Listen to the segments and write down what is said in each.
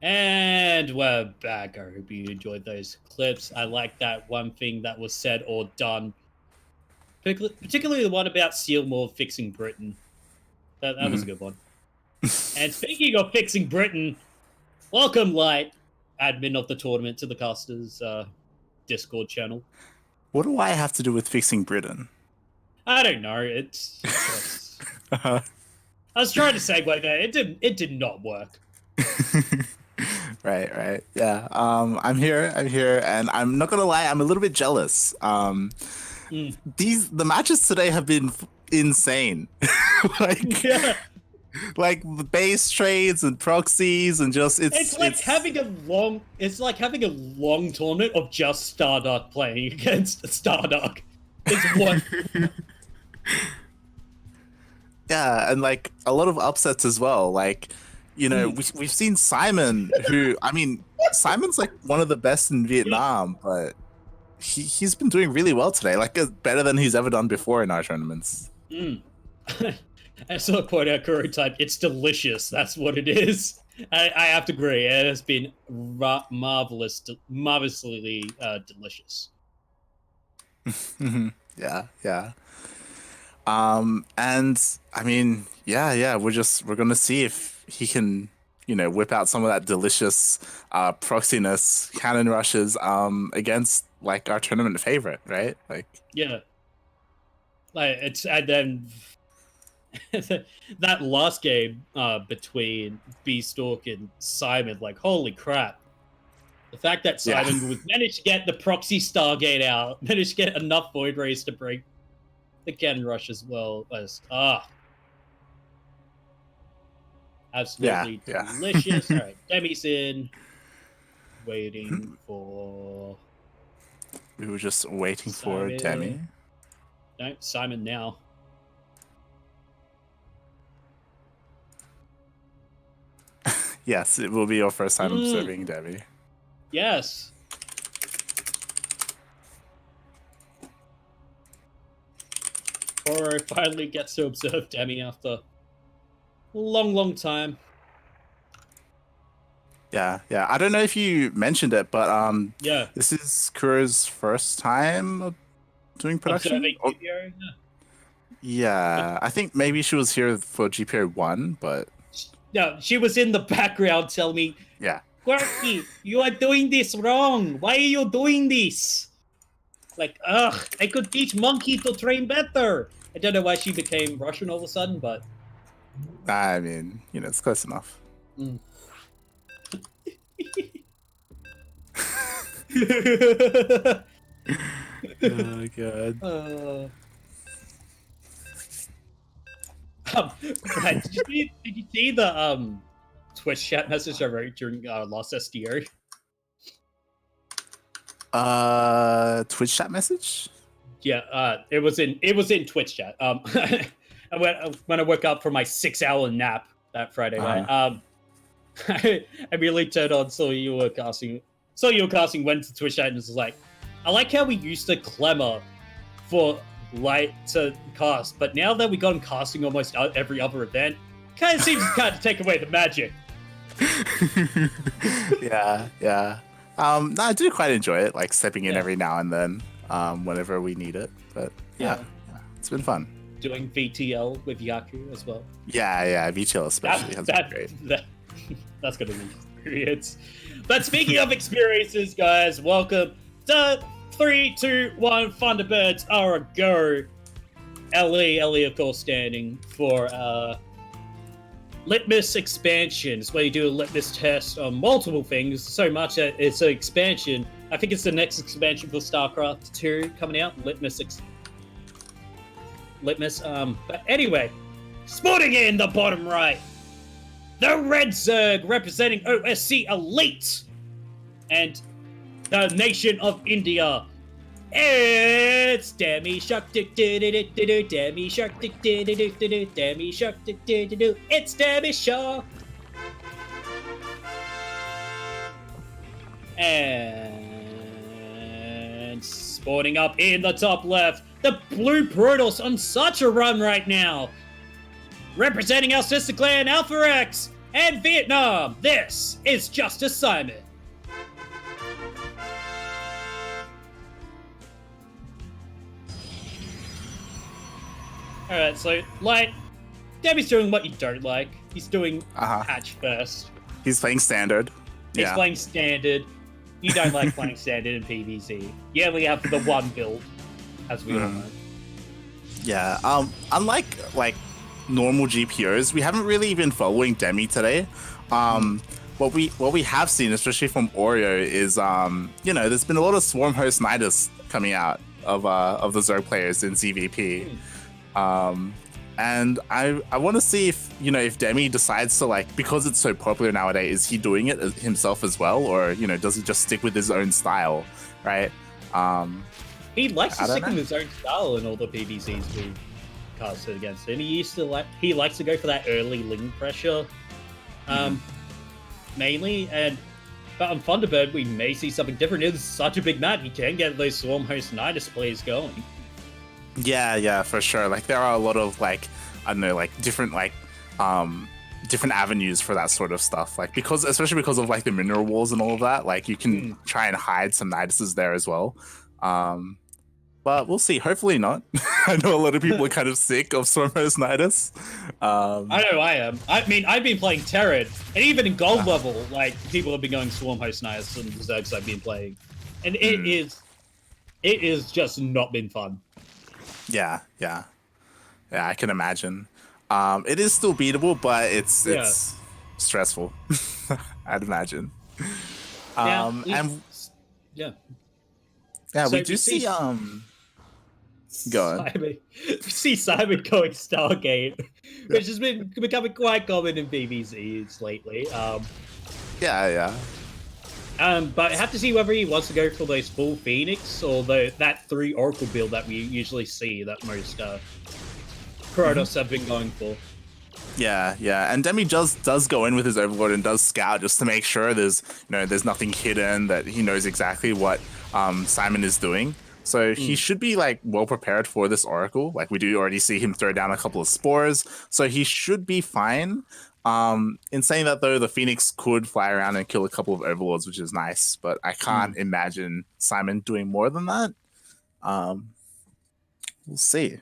And we're back. I hope you enjoyed those clips. I like that one thing that was said or done, particularly the one about Sealmore fixing Britain. That was a good one. And speaking of fixing Britain, welcome, Light, admin of the tournament, to the casters Discord channel. What do I have to do with fixing Britain? I don't know. It's I was trying to segue there. It did not work. Right. Yeah. I'm here, and I'm not gonna lie, I'm a little bit jealous. The matches today have been insane. Like the base trades and proxies and just it's like having a long tournament of just Stardark playing against Stardark. It's what. Yeah, and like a lot of upsets as well. Like, you know, we've seen Simon, who, I mean, Simon's like one of the best in Vietnam, but he's been doing really well today, like better than he's ever done before in our tournaments. I saw a quote out Kuro type, "It's delicious." That's what it is. I have to agree. It has been marvelously delicious. Yeah. And I mean, we're gonna see if he can, you know, whip out some of that delicious proxiness cannon rushes against like our tournament favorite, right? Like, yeah, like it's, and then that last game between Beastalk and Simon, like, holy crap. The fact that Simon managed to get the proxy Stargate out, managed to get enough Void Rays to break the cannon rush as well as absolutely delicious. All right, Demi's in. Waiting for. We were just waiting for Demi. No, Simon now. Yes, it will be your first time observing Demi. Yes. Koro finally gets to observe Demi after a long time. Yeah. I don't know if you mentioned it, but yeah, this is Kuro's first time doing production. Yeah, I think maybe she was here for GPO 1, but no, she was in the background telling me, Quirky, you are doing this wrong. Why are you doing this? Like, I could teach Monkey to train better. I don't know why she became Russian all of a sudden, but I mean, you know, it's close enough. Oh god. Did you see the Twitch chat message I wrote during last SDO? Twitch chat message? Yeah, it was in Twitch chat. When I woke up from my 6-hour nap that Friday night, I immediately turned on, saw you were casting, went to Twitch chat and was like, I like how we used to clamor for Light to cast, but now that we got him casting almost every other event, kind of seems to kind of take away the magic. Yeah. No, I do quite enjoy it, like stepping in every now and then, whenever we need it. But yeah, it's been fun. Doing VTL with Yaku as well. Yeah, VTL especially has been great. That's gonna be experience. But speaking of experiences, guys, welcome to 3, 2, 1, Thunderbirds are a go. Ellie, of course, standing for Litmus expansions, where you do a litmus test on multiple things, so much that it's an expansion. I think it's the next expansion for StarCraft 2 coming out, Litmus. But anyway, sporting in the bottom right, the Red Zerg representing OSC Elite and the nation of India. It's Demi Shark, Demi Shark, Demi Shark, it's Demi Shark. And sporting up in the top left, the Blue Brutals on such a run right now. Representing our sister clan Alpha X, and Vietnam, this is Justice Simon. Alright, so, like, Debbie's doing what you don't like. He's doing patch first. He's playing standard. He's playing standard. You don't like playing standard in PvZ. You only have the one build, as we all know. Yeah, unlike, like, normal GPOs, we haven't really been following Demi today. What we have seen, especially from Oreo, is there's been a lot of Swarm Host Nidus coming out of the Zerg players in CVP. And I want to see if Demi decides to, like, because it's so popular nowadays, is he doing it himself as well, or does he just stick with his own style, right? He likes to stick with his own style in all the PvZs we've casted against him. He likes to go for that early Ling pressure, mainly. But on Thunderbird, we may see something different. It's such a big map, he can get those Swarm Host Nidus plays going. Yeah, for sure. Like, there are a lot of, like, I don't know, like, different avenues for that sort of stuff. Like, especially because of, like, the mineral walls and all of that, like, you can try and hide some Niduses there as well. But we'll see. Hopefully not. I know a lot of people are kind of sick of Swarm Host Nidus. I know I am. I mean, I've been playing Terran, and even in gold level, like, people have been going Swarm Host Nidus and the Zergs I've been playing. And it is just not been fun. Yeah, I can imagine. It is still beatable, but it's stressful. I'd imagine. We do see go on. We see Simon going Stargate, which has been becoming quite common in PvZs lately. But I have to see whether he wants to go for those full Phoenix or that 3 Oracle build that we usually see that most Protoss have been going for. Yeah, and Demi does go in with his Overlord and does scout just to make sure there's nothing hidden, that he knows exactly what Simon is doing. So he should be, like, well prepared for this Oracle. Like, we do already see him throw down a couple of spores, so he should be fine. In saying that, though, the Phoenix could fly around and kill a couple of Overlords, which is nice, but I can't imagine Simon doing more than that. We'll see.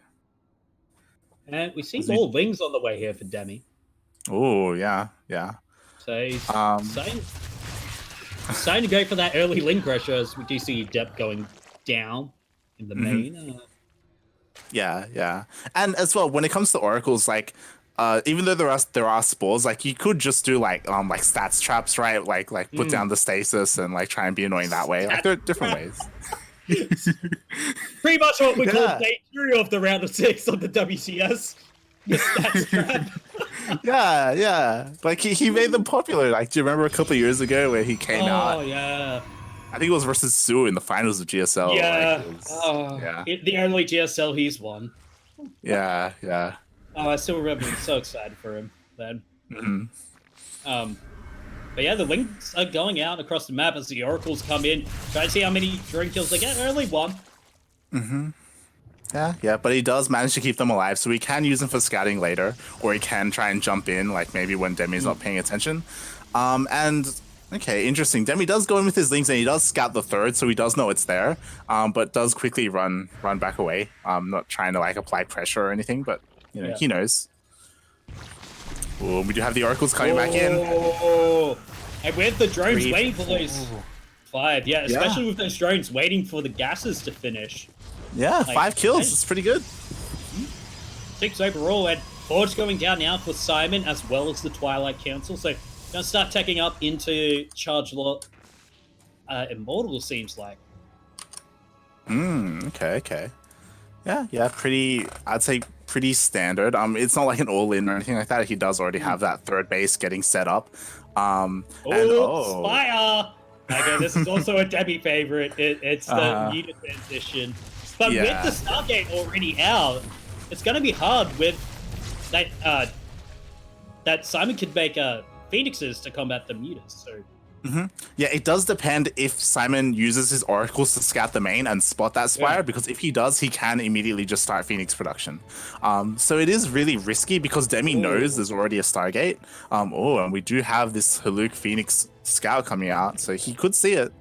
And we see more Lings on the way here for Demi. Oh, yeah. So he's starting to go for that early Ling pressure, as we do see depth going down in the main. Yeah. And as well, when it comes to Oracles, like, even though there are spores, like, you could just do like stats traps, right? Like put down the stasis and, like, try and be annoying that way. Like, there are different ways. Pretty much what we call day 3 of the round of 6 on the WCS. The stats trap. Yeah. Like, he made them popular. Like, do you remember a couple of years ago where he came out? Oh yeah. I think it was versus Sue in the finals of GSL. Yeah. The only GSL he's won. Yeah. Oh, I still remember being so excited for him then. But yeah, the Lings are going out across the map as the Oracles come in. Try to see how many drone kills they get. Only 1. Yeah, but he does manage to keep them alive, so he can use them for scouting later, or he can try and jump in, like, maybe when Demi's not paying attention. Okay, interesting. Demi does go in with his Lings, and he does scout the 3rd, so he does know it's there, but does quickly run back away. Not trying to, like, apply pressure or anything, but he knows. Ooh, we do have the Oracles coming back in. And with the drones waiting for those 5, especially with those drones waiting for the gases to finish. Yeah, like, 5 kills. It's pretty good. 6 overall, and Forge going down now for Simon as well as the Twilight Council. So gonna start taking up into Charge Lot Immortal, seems like. Okay. Yeah, I'd say pretty standard. It's not like an all-in or anything like that. He does already have that 3rd base getting set up. Spire! Okay, this is also a Demi favorite. It's the muted transition. But with the Stargate already out, it's gonna be hard with that Simon could make Phoenixes to combat the mutants. So Yeah, it does depend if Simon uses his oracles to scout the main and spot that spire, because if he does, he can immediately just start Phoenix production. So it is really risky because Demi knows there's already a Stargate. And we do have this Haluk Phoenix scout coming out, so he could see it.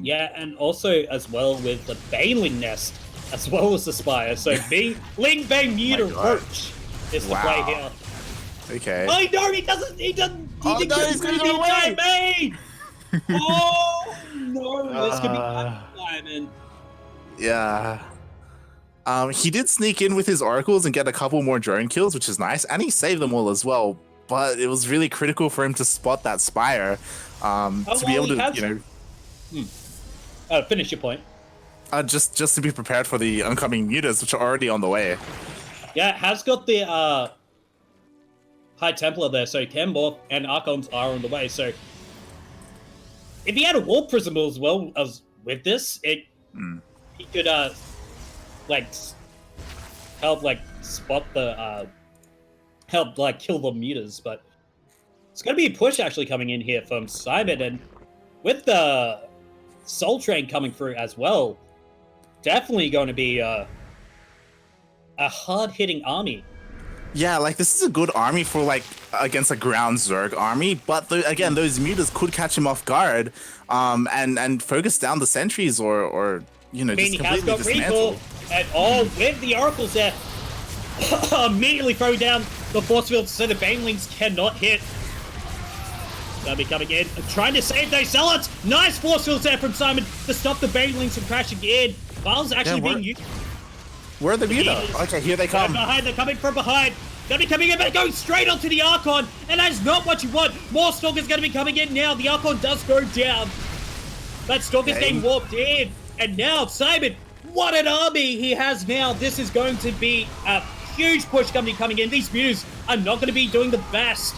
Yeah, and also as well with the Baneling nest, as well as the spire. So Ling Bang Muta Roach is the play here. Okay. Oh no, he doesn't. He thinks he's gonna go away. Main. Oh no, this could be Simon. Yeah. He did sneak in with his oracles and get a couple more drone kills, which is nice, and he saved them all as well. But it was really critical for him to spot that spire, to be able to, finish your point. Just to be prepared for the oncoming mutas, which are already on the way. Yeah, it has got the High Templar there, so Kemborth and Archons are on the way. So if he had a Warp Prism as well as with this, he could help spot the help kill the mutas. But it's gonna be a push actually coming in here from Simon, and with the Soul Train coming through as well, definitely going to be a hard-hitting army. Yeah, this is a good army for against a ground Zerg army, but again, those mutas could catch him off guard, and focus down the sentries or just completely dismantle. And with the oracles there, immediately throw down the force field so the Banelings cannot hit. They'll be coming in, trying to save those zealots. Nice force fields there from Simon to stop the Banelings from crashing in. Baal's actually being used. Where are the muta? Okay, here they come. They're coming from behind. Gonna be coming in, but going straight onto the Archon, and that's not what you want. More Stalkers gonna be coming in now. The Archon does go down. That Stalker's getting warped in, and now Simon, what an army he has now. This is going to be a huge push coming in. These mutas are not going to be doing the best.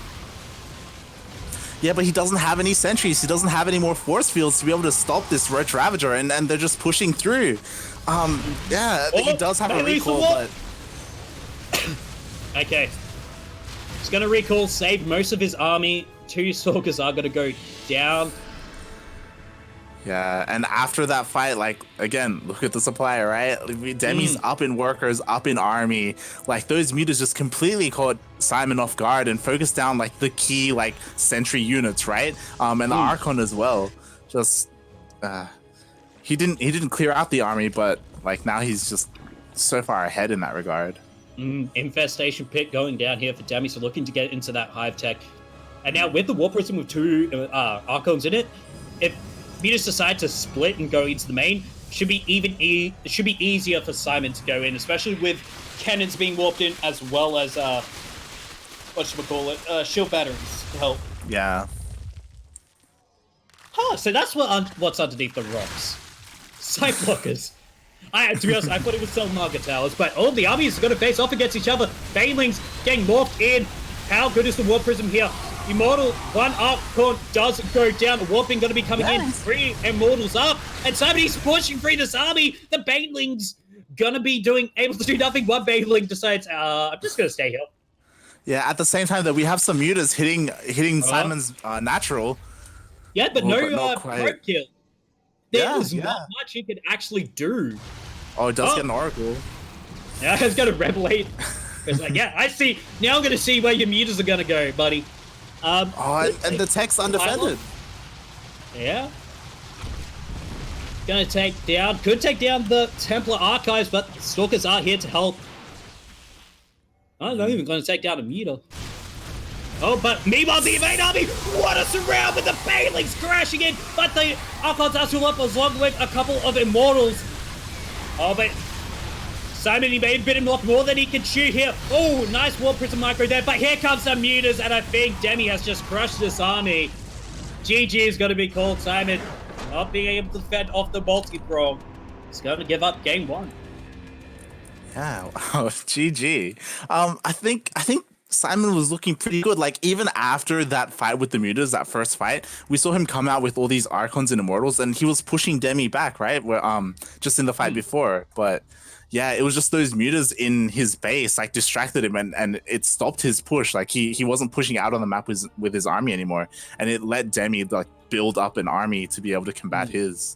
Yeah, but he doesn't have any sentries. He doesn't have any more force fields to be able to stop this Roach Ravager, and they're just pushing through. He does have a recall, but... Okay. He's going to recall, save most of his army. 2 Stalkers are going to go down. Yeah, and after that fight, again, look at the supply, right? Demi's up in workers, up in army. Those mutas just completely caught Simon off guard and focused down, the key, sentry units, right? And the Archon as well. Just, he didn't clear out the army, but, now he's just so far ahead in that regard. Infestation pit going down here for Demi, so looking to get into that hive tech. And now with the Warp Prism with 2 Archons in it, if mutas decide to split and go into the main, should be easier for Simon to go in, especially with cannons being warped in as well as shield batteries to help. Yeah. So that's what's underneath the rocks. Sight blockers. To be honest, I thought it was Cell Market Towers, but all the armies are going to face off against each other. Banelings getting morphed in. How good is the Warp Prism here? Immortal, 1 Archon does go down. The Warping going to be coming in. 3 Immortals up. And somebody's pushing through this army. The Banelings going to be able to do nothing. 1 Baneling decides, I'm just going to stay here. Yeah, at the same time that we have some mutas hitting Simon's natural. Yeah, but no probe kill. There's not much he can actually do. Oh, it does get an Oracle. Yeah, it's going to Revelate. It's I see. Now I'm going to see where your mutas are going to go, buddy. And the tech's undefended. Yeah. Could take down the Templar Archives, but the Stalkers are here to help. I'm not even going to take down a muta. Oh, but meanwhile, the main army, what a surround with the Banelings crashing in, but the Archons are still up along with a couple of Immortals. Oh, but Simon, he may have bitten him off more than he can shoot here. Oh, nice Warp Prism micro there, but here comes some mutas, and I think Demi has just crushed this army. GG is going to be called. Simon not being able to defend off the multi-prong. He's going to give up game 1. Yeah, wow, GG. I think Simon was looking pretty good. Even after that fight with the mutas, that first fight, we saw him come out with all these Archons and Immortals, and he was pushing Demi back, right? Where just in the fight before. But Yeah, it was just those mutas in his base like distracted him, and it stopped his push. Like he wasn't pushing out on the map with his army anymore, and it let Demi like build up an army to be able to combat his.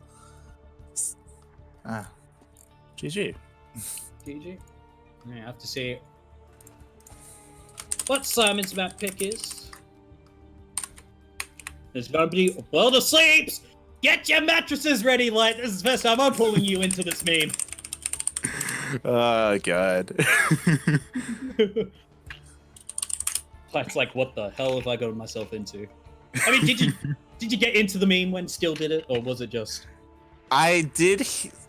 GG. GG. I have to see what Simon's map pick is. There's gonna be a world of sleeps. Get your mattresses ready, Light. This is the first time I'm pulling you into this meme. Oh god. It's like, what the hell have I got myself into? I mean, did you get into the meme when Steel did it, or was it just? I did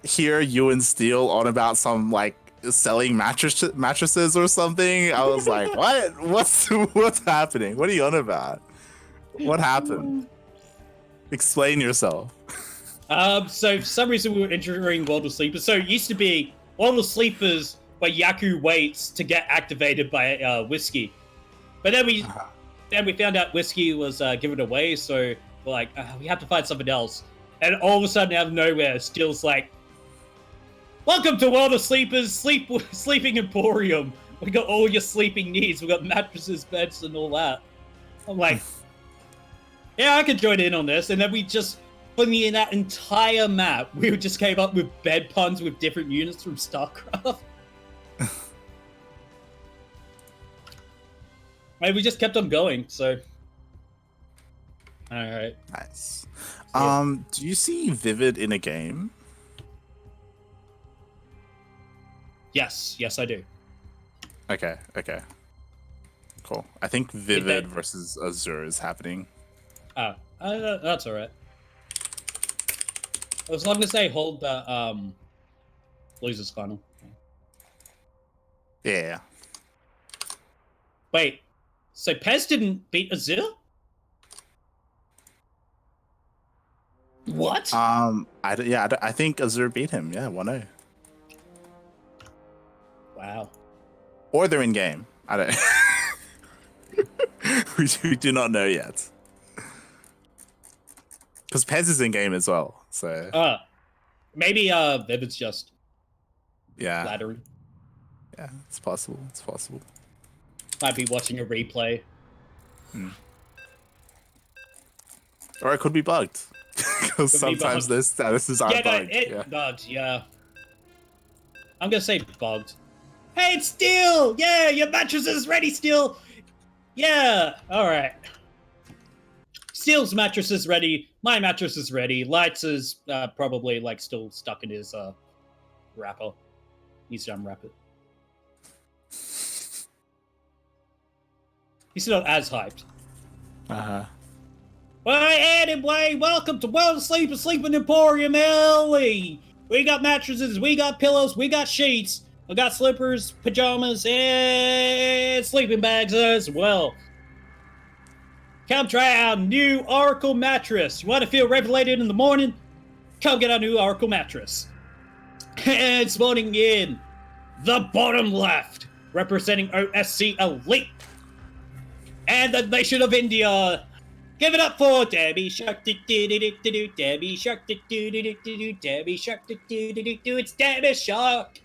hear you and Steel on about some like selling mattresses or something. I was like, what? What's happening? What are you on about? What happened? Explain yourself. So for some reason we were entering World of Sleepers. So it used to be World of Sleepers where Yaku waits to get activated by Whiskey. But then we found out Whiskey was given away, so we're like, we have to find something else. And all of a sudden, out of nowhere, Steel's like, "Welcome to World of Sleepers, Sleeping Emporium. We got all your sleeping needs. We got mattresses, beds, and all that." I'm like, yeah, I could join in on this. And then we just, for me, in that entire map, we just came up with bed puns with different units from StarCraft. And we just kept on going, so. Alright. Nice. Do you see Vivid in a game? Yes, I do. Okay. Cool. I think Vivid versus Azure is happening. Oh, that's alright. As long as they hold the losers final. Yeah. Wait, so Pez didn't beat Azure? What? I think Azure beat him. Yeah, 1-0. Wow. Or they're in game. I don't. we do not know yet. Because Pez is in game as well. So. Maybe Vivid's just. Yeah. Flattering. Yeah, it's possible. Might be watching a replay. Or it could be bugged. Because sometimes those statuses are bugged. Bugged, yeah. I'm gonna say bugged. Hey, it's Steel! Yeah, your mattress is ready, Steel! Yeah, alright. Steel's mattress is ready. My mattress is ready. Lights is probably like still stuck in his wrapper. Needs to unwrap it. He's not as hyped. Well, anyway, welcome to World of Sleep and Sleeping Emporium, Ellie. We got mattresses, we got pillows, we got sheets, we got slippers, pajamas, and sleeping bags as well. Come try our new Oracle mattress. You want to feel revelated in the morning? Come get our new Oracle mattress. And spawning in the bottom left, representing OSC Elite and the nation of India. Give it up for Debbie Shark, do-do-do-do-do-do, Debbie Shark, do-do-do-do-do-do, Debbie Shark, do-do-do-do-do, it's Debbie Shark.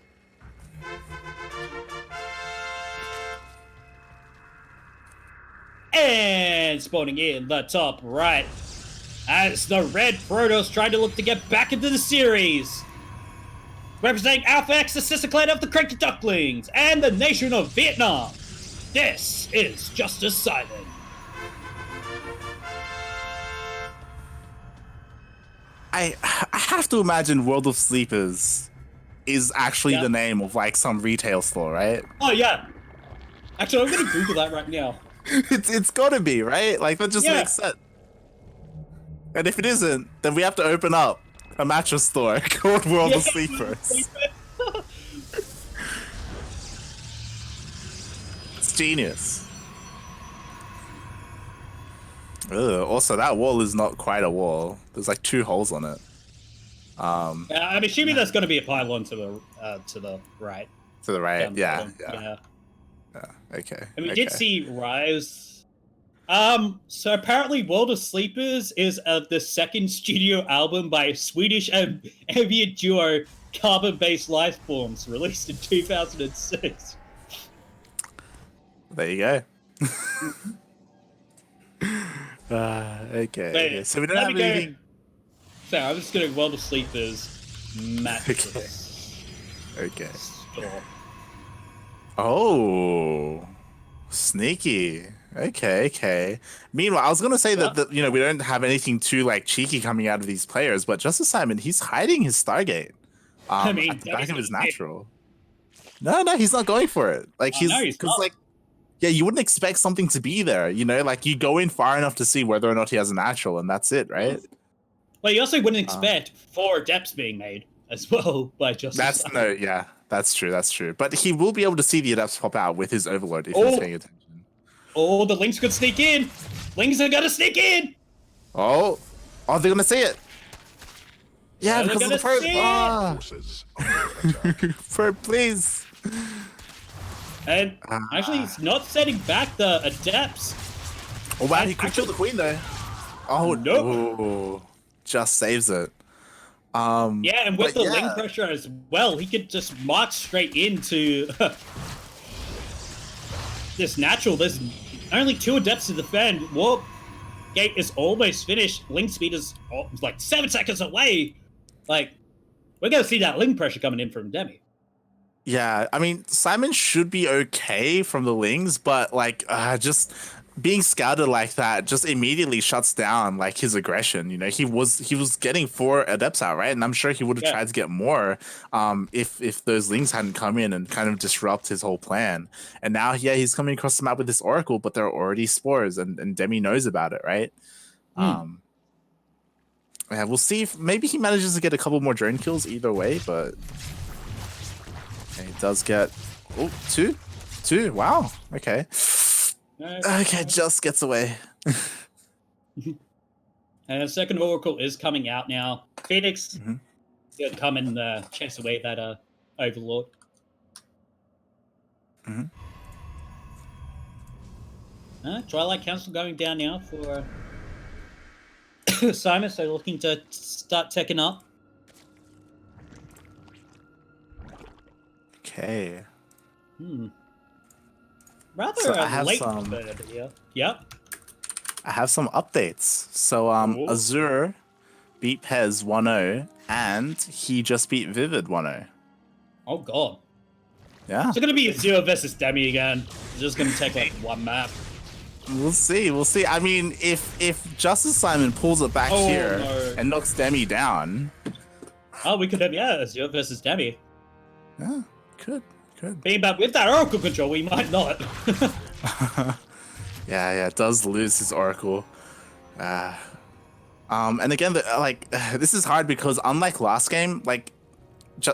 And spawning in the top right, as the Red Protoss trying to look to get back into the series. Representing Alpha X, the sister clan of the CranKy Ducklings, and the nation of Vietnam. This is Justice Simon. I have to imagine World of Sleepers is actually the name of like some retail store, right? Oh yeah. Actually, I'm gonna Google that right now. It's gotta be, right? Like that just makes sense. And if it isn't, then we have to open up a mattress store called World of Sleepers. It's genius. Ugh, also, that wall is not quite a wall. There's like 2 holes on it. I'm assuming there's going to be a pylon to the right. To the right, yeah. Okay. And we did see Rise. So apparently, World of Sleepers is the second studio album by Swedish ambient duo carbon-based life forms released in 2006. There you go. Okay. So we don't have anything. So I'm just gonna well to sleepers mattress. Okay. Store. Oh, sneaky. Okay. Meanwhile, I was gonna say that we don't have anything too like cheeky coming out of these players, but Justice Simon, he's hiding his Stargate. I mean, at the back of his natural. No, he's not going for it. Like because yeah, you wouldn't expect something to be there. Like you go in far enough to see whether or not he has a natural, and that's it, right? Well, you also wouldn't expect 4 adepts being made as well by Justice Simon. That's true. But he will be able to see the adepts pop out with his overload if he's paying attention. Oh, the Lynx could sneak in. Lynx are gonna sneak in. Oh, they're gonna see it. Yeah, because of the probe. Please. And actually, he's not setting back the adepts. Oh wow, he could kill the queen though. Oh no! Just saves it. Yeah, and with the link pressure as well, he could just march straight into this natural. There's only 2 adepts to defend. Warp gate is almost finished. Link speed is like 7 seconds away. Like, we're gonna see that link pressure coming in from Demi. Yeah, I mean, Simon should be okay from the Lings, but like, just being scouted like that just immediately shuts down like his aggression. He was getting 4 adepts out, right? And I'm sure he would have tried to get more if those Lings hadn't come in and kind of disrupt his whole plan. And now, he's coming across the map with this Oracle, but there are already spores, and Demi knows about it, right? Yeah, we'll see if maybe he manages to get a couple more drone kills either way, but he does get 2. Wow. Okay. Okay, just gets away. And a second Oracle is coming out now. Phoenix gonna come and chase away that Overlord. Twilight Council going down now for Simon, so looking to start teching up. Okay. Rather so I have late some. Yep. I have some updates. So Azure beat Pez 1-0, and he just beat Vivid 1-0. Oh god. Yeah. It's gonna be Azure versus Demi again. It's just gonna take like 1 map. We'll see. I mean, if Justice Simon pulls it back here and knocks Demi down. Oh, we could have Azure versus Demi. Yeah, could. But with that Oracle control, we might not. Yeah, it does lose his Oracle. And again, this is hard because unlike last game, like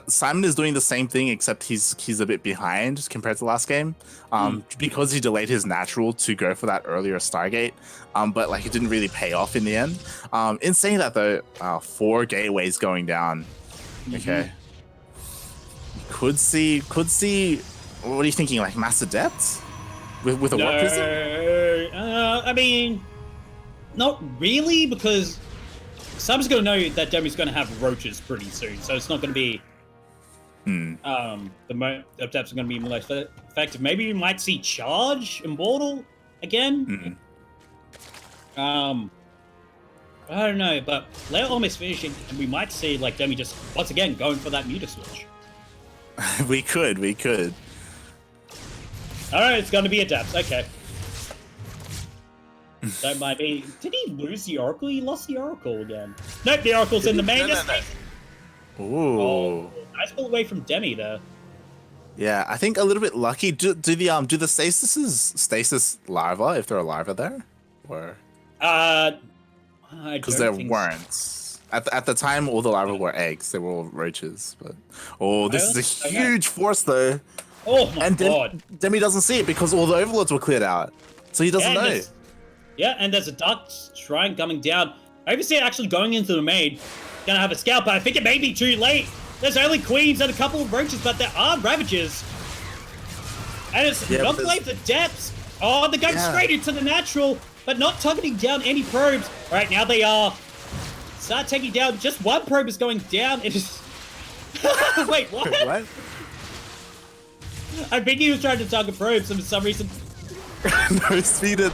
Simon is doing the same thing except he's a bit behind compared to last game, because he delayed his natural to go for that earlier Stargate. But like it didn't really pay off in the end. In saying that though, 4 gateways going down. Okay. Could see. What are you thinking? Like mass adepts with a warp prism? I mean, not really, because Sam's gonna know that Demi's gonna have roaches pretty soon, so it's not gonna be. The adepts are gonna be more effective. Maybe we might see charge Immortal again. I don't know, but they're almost finishing, and we might see like Demi just once again going for that muta switch. we could. Alright, it's gonna be adepts. Okay. That might be. Did he lose the Oracle? He lost the Oracle again. Nope, the Oracle's in the main. No. Ooh. Oh, nice pull away from Demi there. Yeah, I think a little bit lucky. Do the stasis larva, if there are larva there, or because there weren't. At the time, all the larvae were eggs. They were all roaches. But this is a huge force, though. Oh my god! Demi doesn't see it because all the overlords were cleared out, so he doesn't know. And there's a dark shrine coming down. I even see it actually going into the main. Gonna have a scout, but I think it may be too late. There's only queens and a couple of roaches, but there are ravages. And it's not like the depths. Oh, they're going straight into the natural, but not targeting down any probes. Right now they are. Start taking down. Just 1 probe is going down. It is Wait, what? What? I think he was trying to target probes, and for some reason No speeded.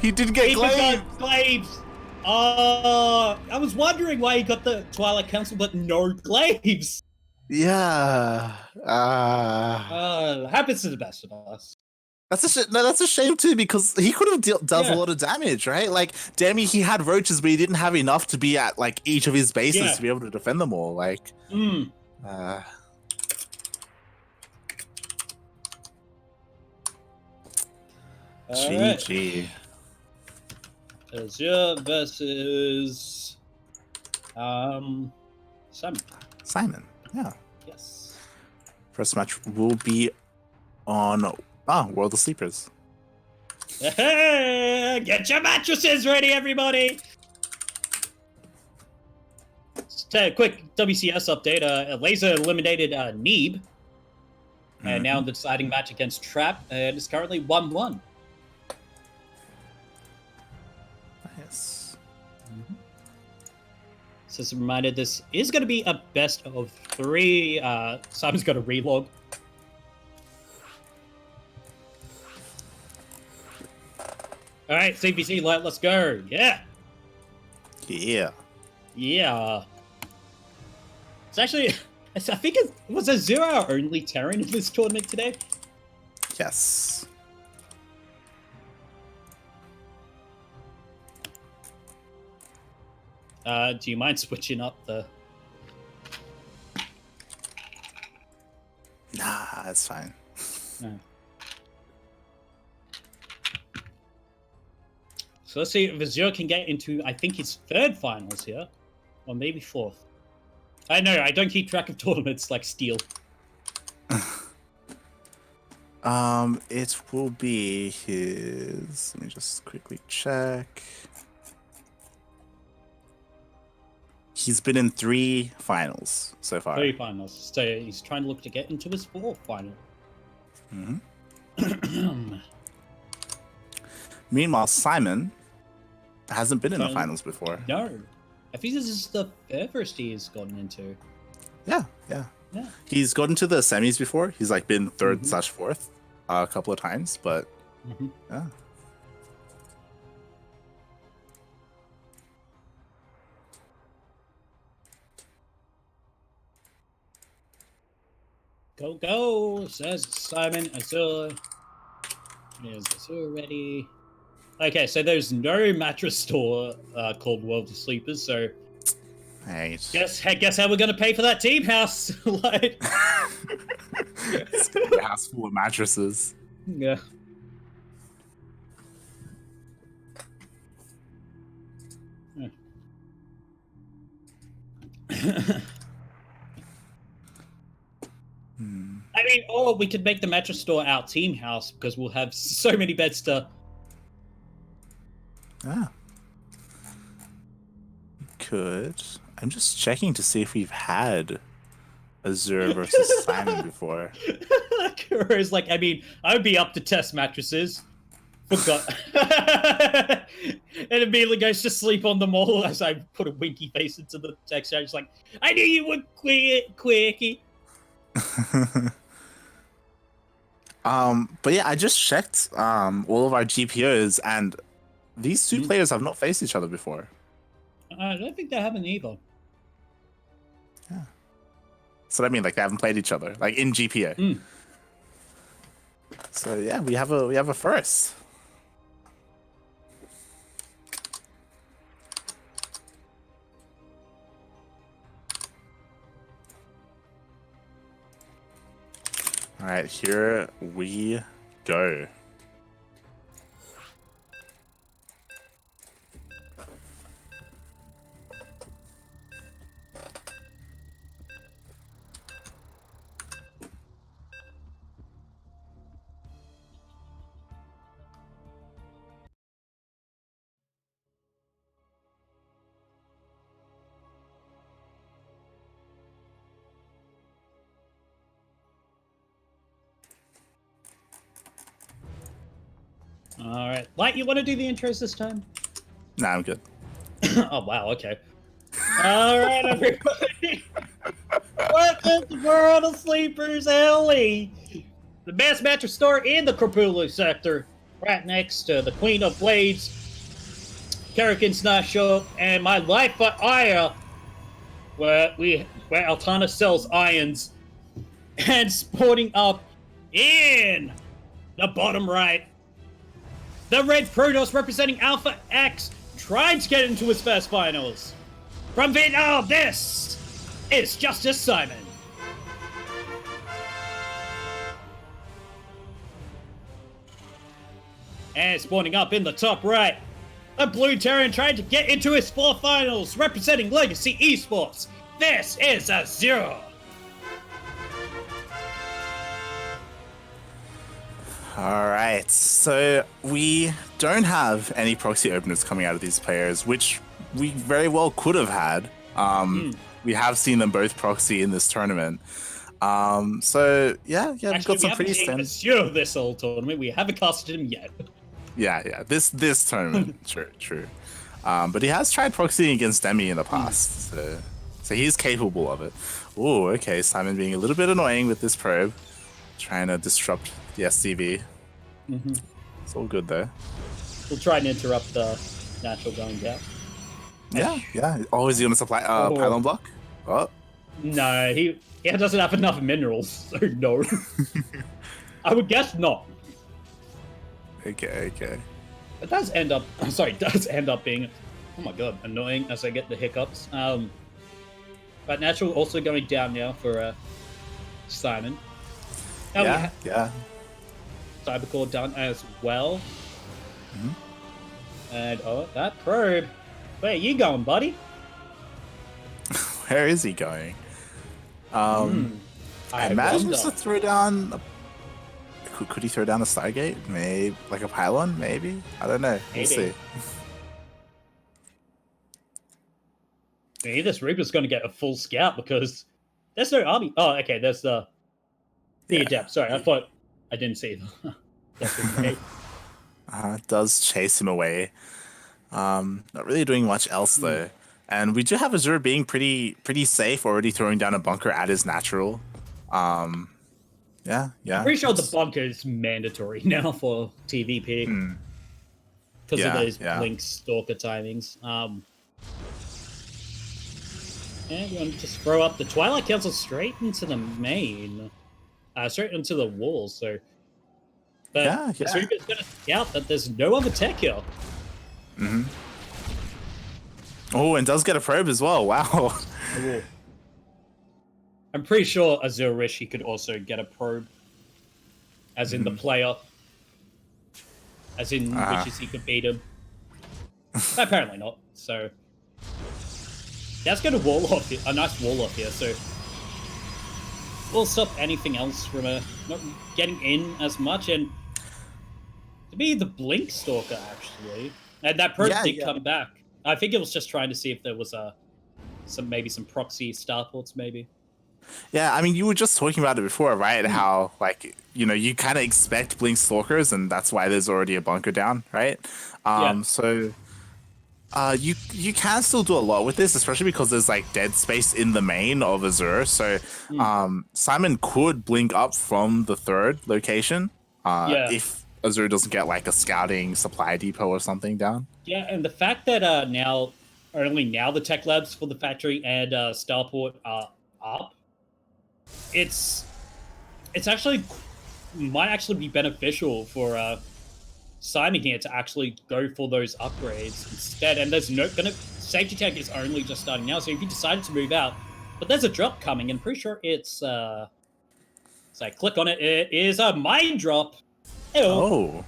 He didn't get glaive. glaives. I was wondering why he got the Twilight Council, but no glaives. Yeah. Happens to the best of us. That's a shame too, because he could have does a lot of damage, right? Like, damn, he had roaches, but he didn't have enough to be at like each of his bases to be able to defend them all. Like, GG. Azure versus Simon. Simon, yeah. Yes. First match will be on World of Sleepers. Get your mattresses ready, everybody! Just a quick WCS update. Laser eliminated Neeb. And now the deciding match against Trap, and it's currently 1-1. Nice. So as a reminder, this is going to be a best of 3. Simon's got a relog. All right, CPC, let's go. Yeah. Yeah. Yeah. It's actually, I think it was Azure our only Terran in this tournament today. Yes. Do you mind switching up the... Nah, that's fine. No. So let's see if Azure can get into, I think, his 3rd finals here. Or maybe 4th. I know, I don't keep track of tournaments like Steel. It will be his... Let me just quickly check. He's been in 3 finals so far. 3 finals. So he's trying to look to get into his 4th final. Meanwhile, Simon hasn't been in the finals before. No. I think this is the first he's gotten into. Yeah. He's gotten to the semis before. He's like been 3rd / 4th a couple of times, but yeah. Go, says Simon. Azure. Is Azure ready? Okay, so there's no mattress store called World of Sleepers, so guess how we're gonna pay for that team house? Like, it's gonna be a house full of mattresses. Yeah. I mean, or we could make the mattress store our team house because we'll have so many beds to. Could. I'm just checking to see if we've had Azure versus Simon before. Kuro's like, I mean, I would be up to test mattresses. Forgot. And immediately goes to sleep on them all as I put a winky face into the text chat. It's like, I knew you would, Quirky. But yeah, I just checked all of our GPOs, and these 2 players have not faced each other before. I don't think they haven't either. Yeah. So I mean, like, they haven't played each other, like, in GPO. So yeah, we have a first. All right, here we go. All right. Light, you want to do the intros this time? Nah, I'm good. Oh, wow. Okay. All right, everybody. Welcome to World of Sleepers LE, the best mattress store in the Crapulu sector, right next to the Queen of Blades, Kerrigan's Knife Shop, and my Life for Ire, where Altana sells irons, and sporting up in the bottom right, the Red Protoss representing Alpha X tried to get into his first finals. From Vietnam, this is Justice Simon. And spawning up in the top right, a Blue Terran trying to get into his fourth finals, representing Legacy Esports. This is Azure. Alright, so we don't have any proxy openers coming out of these players, which we very well could have had. We have seen them both proxy in this tournament. So yeah, we've got some pretty standard. Azure this whole tournament. We haven't casted him yet. Yeah, this tournament, true. But he has tried proxying against Demi in the past, so he's capable of it. Oh, okay, Simon being a little bit annoying with this probe, trying to disrupt the SCV. It's all good though. We'll try and interrupt the natural going down. Yeah. Oh, is he gonna supply pylon block? Oh. No, he doesn't have enough minerals, so no. I would guess not. Okay. It does end up being, oh my god, annoying as I get the hiccups. But natural also going down now for Simon. Now yeah. Cybercore done as well. And that probe. Where are you going, buddy? Where is he going? I imagine just to throw down. Could he throw down a Stargate? Maybe like a pylon? Maybe, I don't know. We'll see. Maybe this Reaper's going to get a full scout because there's no army. Oh, okay. There's the adept. Sorry, I thought I didn't see that. Does chase him away. Not really doing much else though. And we do have Azure being pretty safe, already throwing down a bunker at his natural. Yeah. I'm pretty sure the bunker is mandatory now for TVP because of those Blink Stalker timings. And you want to just throw up the Twilight Council straight into the main, straight into the wall. So, but the Reaper's going to scout that there's no other tech here. Oh, and does get a probe as well. Wow. I'm pretty sure Azure Rishi could also get a probe, as in the player, as in which he could beat him. Apparently not. So that's got a wall off here, a nice wall off here. So we'll stop anything else from not getting in as much. And to be the Blink Stalker actually, and that probe did come back. I think it was just trying to see if there was some proxy starports maybe. Yeah, I mean, you were just talking about it before, right? How, like, you kind of expect Blink Stalkers, and that's why there's already a bunker down, right? So you can still do a lot with this, especially because there's, like, dead space in the main of Azure. So Simon could blink up from the third location if Azure doesn't get, like, a scouting supply depot or something down. Yeah, and the fact that only now the tech labs for the factory and starport are up, it's actually might actually be beneficial for Simon here to actually go for those upgrades instead. And there's safety tech is only just starting now, so if you decided to move out, but there's a drop coming, and I'm pretty sure it's so I click on it. It is a mine drop. Ew. Oh.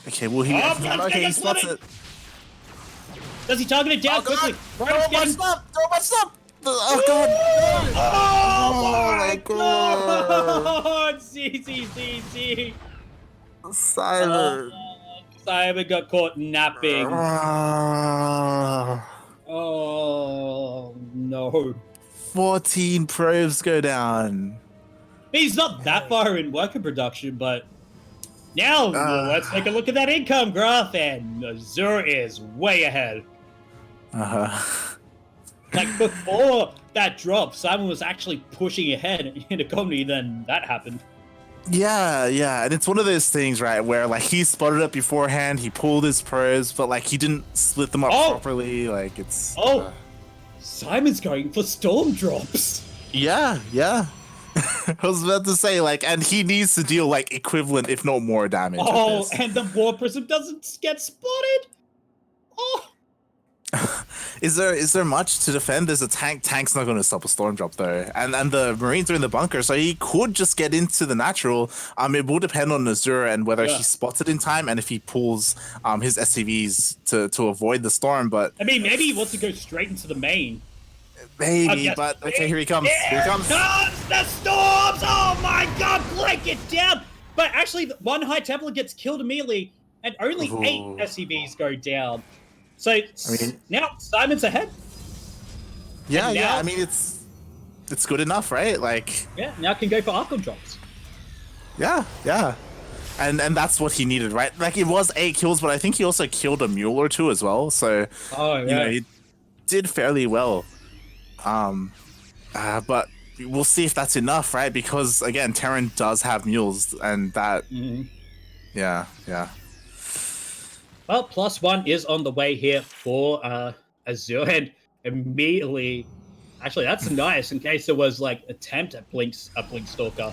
Okay, well he spots it. Does he target it down quickly? Stop! Oh god! Oh my god! See. Simon. Simon got caught napping. Oh no. 14 probes go down. He's not that far in worker production, but now let's take a look at that income graph, and Azure is way ahead. Like, before that drop, Simon was actually pushing ahead in a comedy, then that happened. Yeah, and it's one of those things, right, where like he spotted it beforehand, he pulled his pros, but like he didn't split them up properly. Like it's Simon's going for storm drops. Yeah. I was about to say, like, and he needs to deal like equivalent, if not more, damage. Oh, and the War Prism doesn't get spotted. Oh. Is there much to defend? There's a tank. Tank's not going to stop a storm drop though, and the Marines are in the bunker, so he could just get into the natural. It will depend on Azura and whether he spots it in time, and if he pulls his SCVs to avoid the storm. But I mean, maybe he wants to go straight into the main. Maybe, but okay, here he comes. Here comes the storms! Oh my god, break it down! But actually, one High Templar gets killed immediately, and only 8 SCVs go down. So now Simon's ahead. Yeah, I mean, it's good enough, right? Like, now can go for Archon drops. Yeah, and that's what he needed, right? Like, it was 8 kills, but I think he also killed a mule or 2 as well. So, you know, he did fairly well. But we'll see if that's enough, right? Because again, Terran does have mules, and that, yeah. Well, +1 is on the way here for Azure, and immediately, actually, that's nice in case there was like attempt at a Blink Stalker.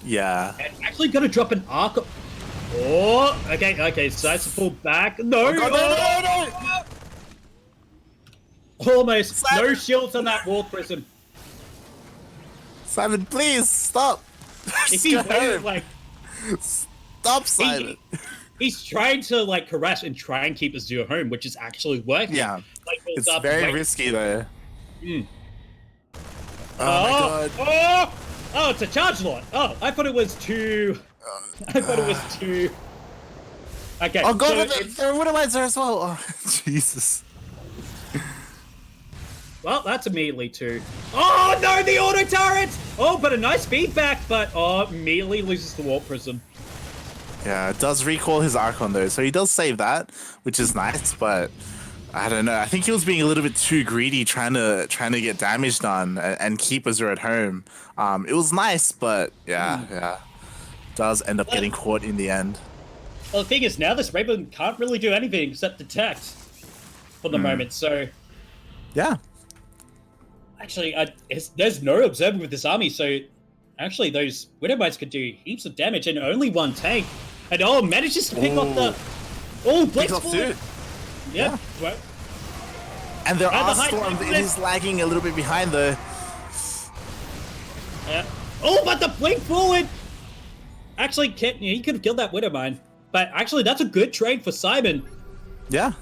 Yeah. And actually gonna drop an Arc. Oh, okay, so that's to pull back. No, no. Almost no shields on that War Prism. Simon, please stop. If he waited, like, stop, Simon. He's trying to like harass and try and keep Azure home, which is actually working. Yeah, like, it's very risky though. Oh my god. Oh, it's a charge lot. Oh, I thought it was 2. I thought it was 2. Okay. Oh god, there are Widowmines there as well. Oh, Jesus. Well, that's immediately 2. Oh no, the auto turret! Oh, but a nice feedback, but immediately loses the Warp Prism. Yeah, it does recall his Archon though, so he does save that, which is nice, but I don't know. I think he was being a little bit too greedy trying to get damage done and keep Azure at home. It was nice, but yeah. Does end up getting caught in the end. Well, the thing is, now this Raven can't really do anything except detect for the moment, so... Yeah. Actually, there's no observer with this army, so actually those Widowmites could do heaps of damage and only 1 tank. And manages to pick off the... Oh, Blitz Bullet! Yeah. Well, and there are storms. It is lagging a little bit behind though. Yeah. Oh, but the blink forward! Actually, he could have killed that Widowmine. But actually, that's a good trade for Simon. Yeah.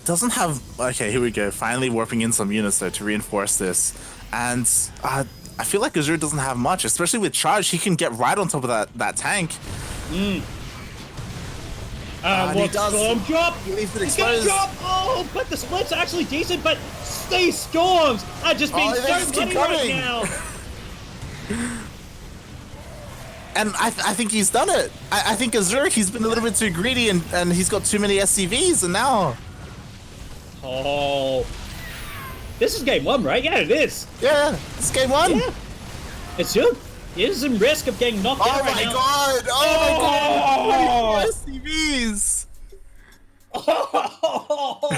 Doesn't have... Okay, here we go. Finally warping in some units though to reinforce this. And I feel like Azure doesn't have much, especially with charge. He can get right on top of that tank. What storm drop? He's gonna drop! Oh, but the split's actually decent, but these storms are just being so bloody right now. And I think he's done it. I think Azure, he's been a little bit too greedy and he's got too many SCVs, and now... Oh. This is game 1, right? Yeah, it is. Yeah, it's game 1. Yeah. It's good. There's some risk of getting knocked out right now. Oh my god! SCVs! Oh,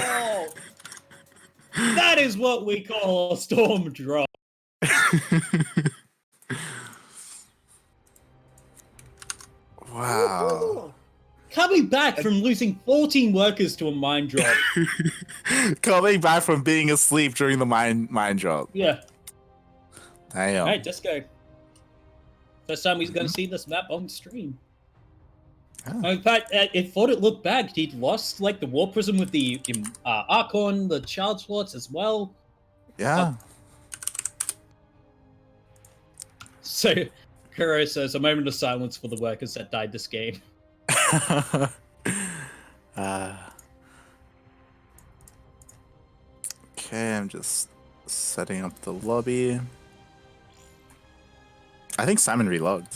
that is what we call a storm drop. Wow. Coming back from losing 14 workers to a mine drop. Coming back from being asleep during the mine drop. Yeah. Damn. Alright, let's go. First time he's going to see this map on stream. Oh. In fact, it thought it looked bad. He'd lost like the War Prism with the Archon, the charge slots as well. Yeah. So, Kuro says, a moment of silence for the workers that died this game. Okay, I'm just setting up the lobby. I think Simon relogged.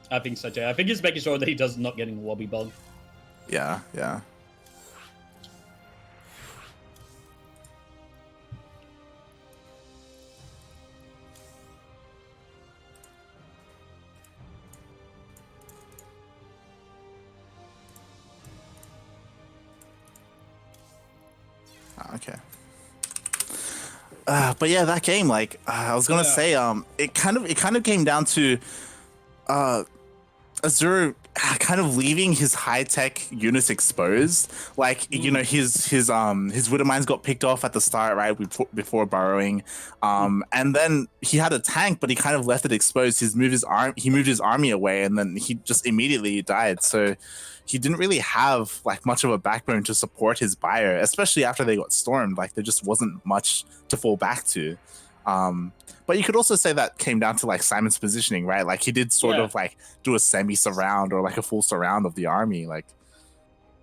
I think so too. I think he's making sure that he does not getting the lobby bug. Yeah. Okay. But yeah, that game, like I was gonna say, it kind of came down to Azure kind of leaving his high-tech units exposed. Like, you know, his Widowmines got picked off at the start, right, before burrowing. And then he had a tank, but he kind of left it exposed. He moved his army away, and then he just immediately died. So he didn't really have like much of a backbone to support his buyer, especially after they got stormed. Like, there just wasn't much to fall back to. But you could also say that came down to like Simon's positioning, right? Like, he did sort of like do a semi-surround or like a full surround of the army, like.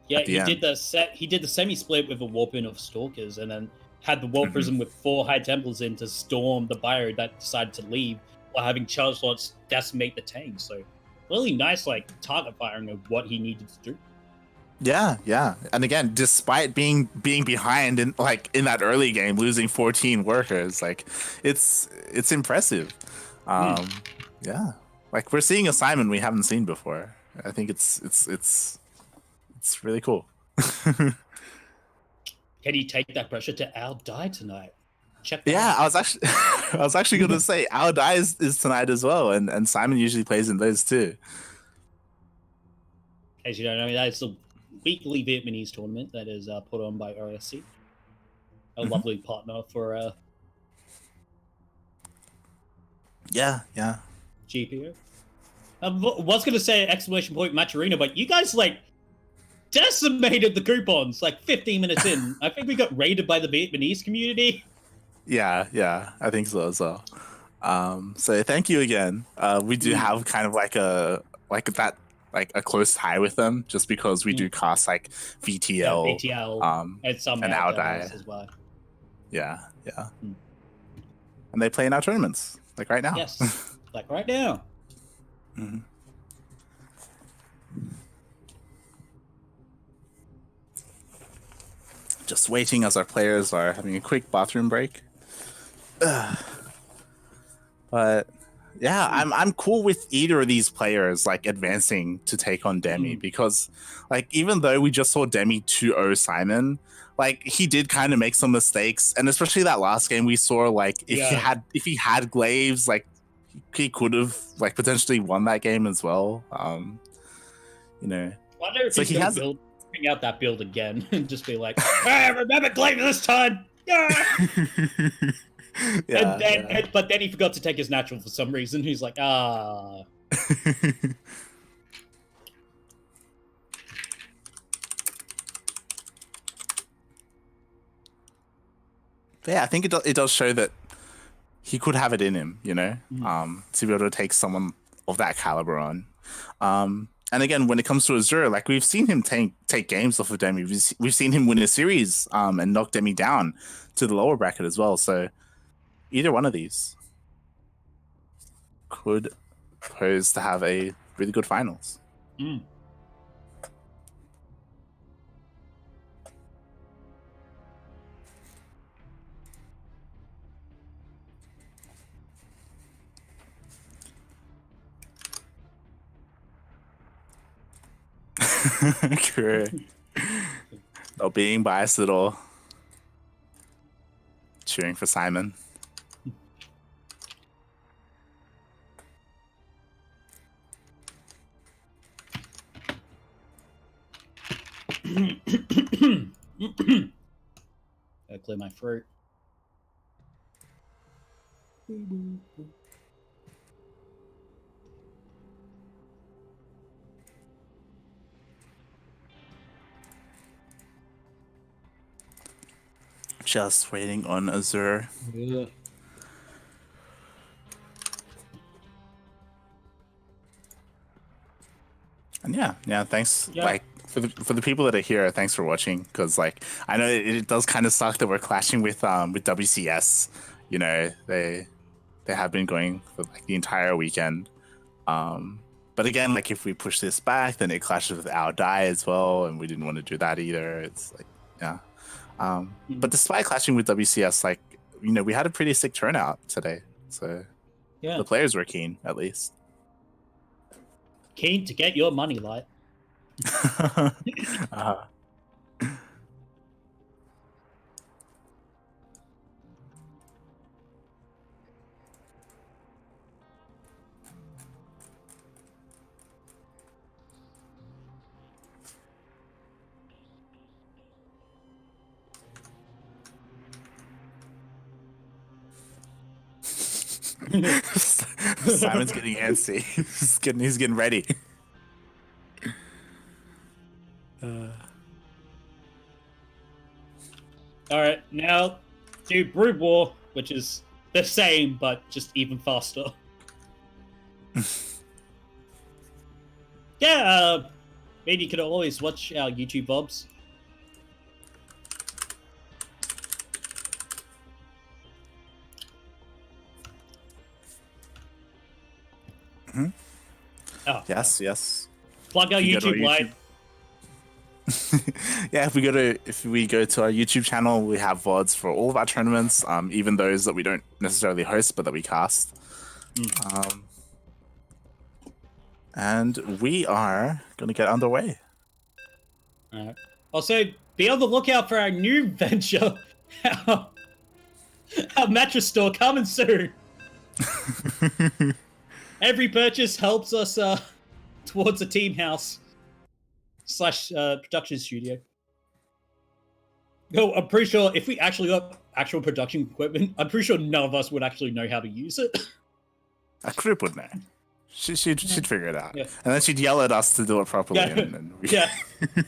Yeah, he did the semi-split with a warping of Stalkers, and then had the War Prism with 4 High Templars in to storm the buyer that decided to leave, while having charge slots decimate the tank. So really nice, like, target firing of what he needed to do. Yeah. And again, despite being behind in that early game, losing 14 workers, like it's impressive. Yeah. Like, we're seeing a Simon we haven't seen before. I think it's really cool. Can he take that pressure to Our Die tonight? Check that Yeah, out. I was actually gonna say Our Die is tonight as well, and Simon usually plays in those too. As you don't know, that's the weekly Vietnamese tournament that is put on by RSC, a lovely partner for Yeah. GPO. I was going to say exclamation point match arena, but you guys like decimated the coupons like 15 minutes in. I think we got raided by the Vietnamese community. Yeah, I think so as well. So thank you again. We do have kind of like a close tie with them, just because we do cast like VTL, and some and Our Die as well. Yeah. And they play in our tournaments, like right now. Yes, like right now. Just waiting as our players are having a quick bathroom break. But yeah, I'm cool with either of these players like advancing to take on Demi, because like, even though we just saw Demi 2-0 Simon, like, he did kind of make some mistakes, and especially that last game we saw, like, if he had glaives, like, he could have like potentially won that game as well. You know. Wonder if he's gonna bring out that build again and just be like, "Hey, remember glaive this time." But then he forgot to take his natural for some reason. He's like, ah. Yeah, I think it does show that he could have it in him, you know, to be able to take someone of that caliber on. And again, when it comes to Azure, like, we've seen him take games off of Demi. We've seen him win a series and knock Demi down to the lower bracket as well. So either one of these could pose to have a really good finals. Correct. Not being biased at all. Cheering for Simon. Gotta clear my throat. Just waiting on Azure. Yeah. And yeah, thanks. Yeah. Like, for the people that are here, thanks for watching, because like, I know it does kind of suck that we're clashing with WCS. You know, they have been going for like the entire weekend. But again, like, if we push this back, then it clashes with Our Die as well, and we didn't want to do that either. It's like, yeah. But despite clashing with WCS, like, you know, we had a pretty sick turnout today. So yeah, the players were keen, at least. Keen to get your money, Light. Simon's getting antsy. He's getting ready. All right, now do Brood War, which is the same but just even faster. Yeah, maybe you could always watch our YouTube vlogs. Mm-hmm. Oh, yes. Plug our YouTube live. Yeah, if we go to our YouTube channel, we have VODs for all of our tournaments, even those that we don't necessarily host but that we cast. And we are gonna get underway. Alright. Also, be on the lookout for our new venture, our mattress store coming soon. Every purchase helps us towards a team house / production studio. No, I'm pretty sure if we actually got actual production equipment, I'm pretty sure none of us would actually know how to use it. A crib would know. She'd figure it out. Yeah. And then she'd yell at us to do it properly. Yeah. And Yeah.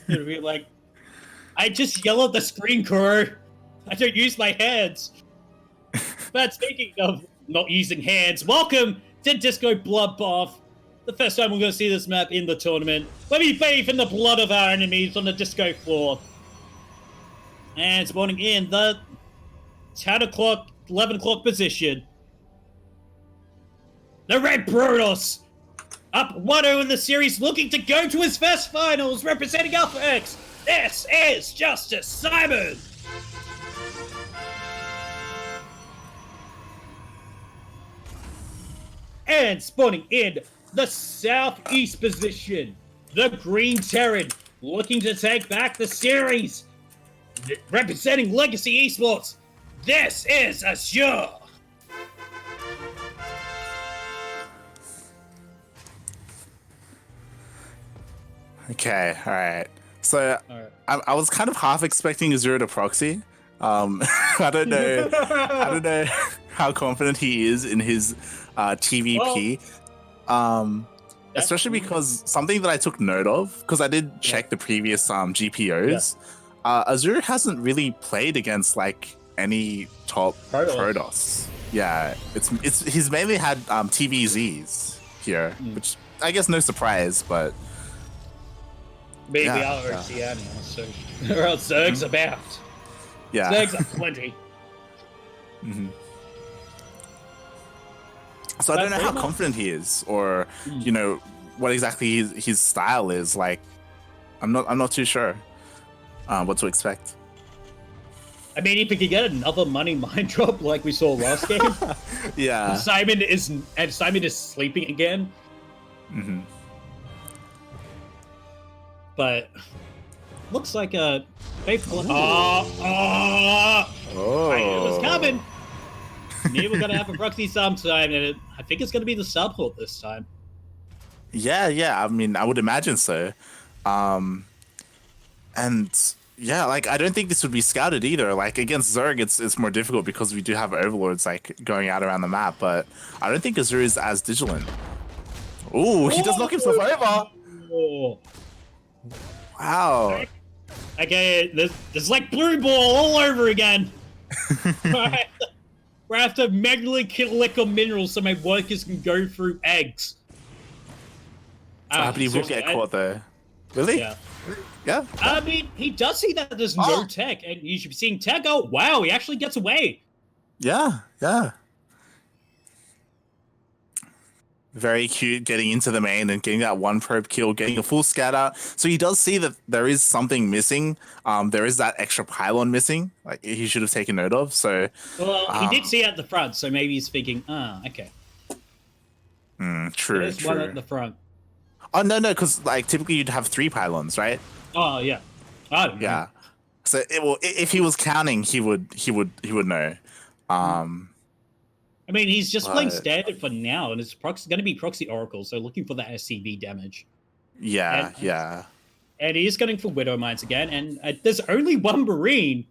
It'd be like, I just yell at the screen, Kuro. I don't use my hands. But speaking of not using hands, welcome to Disco Bloodbath. The first time we're going to see this map in the tournament, where we bathe in the blood of our enemies on the disco floor. And spawning in the 10 o'clock, 11 o'clock position. The Red Brutus, up 1-0 in the series, looking to go to his first finals, representing Alpha X. This is Justice Simon. And spawning in the southeast position, the Green Terran, looking to take back the series, representing Legacy Esports. This is Azure. Okay, all right. So I was kind of half expecting Azure to proxy. I don't know how confident he is in his TVP. Especially because something that I took note of, because I did check the previous GPOs, Azure hasn't really played against like any top Protoss. Yeah, he's mainly had TVZs here, which I guess no surprise, but maybe our Oceania, so or else Zerg's about. Yeah, Zerg's are plenty. So I don't know how confident he is, or you know what exactly his style is. Like, I'm not too sure what to expect. I mean, if he could get another money mine drop like we saw last game, yeah. Simon is sleeping again. But looks like a faithful. It was coming. Knew we're gonna have a proxy sometime, and I think it's gonna be the sub-hort this time. Yeah. I mean, I would imagine so. And yeah, like I don't think this would be scouted either. Like against Zerg, it's more difficult because we do have overlords like going out around the map. But I don't think Azure is as vigilant. Ooh, he does knock himself over. Oh. Wow. Okay, there's like blue ball all over again. Where I have to manually collect minerals so my workers can go through eggs. But he will get caught though. Really? Yeah. I mean, he does see that there's no tech, and you should be seeing tech. Oh, wow, he actually gets away. Yeah. Very cute, getting into the main and getting that one probe kill, getting a full scatter. So he does see that there is something missing. There is that extra pylon missing, like he should have taken note of. So, well, he did see at the front, so maybe he's thinking, okay. True. There's one at the front. Oh no, because like typically you'd have 3 pylons, right? Oh yeah. I don't know. Yeah. So if he was counting, he would know. I mean, he's just playing standard for now, and it's going to be proxy oracle, so looking for the SCV damage. Yeah. And he is going for Widow Mines again, and there's only one Marine,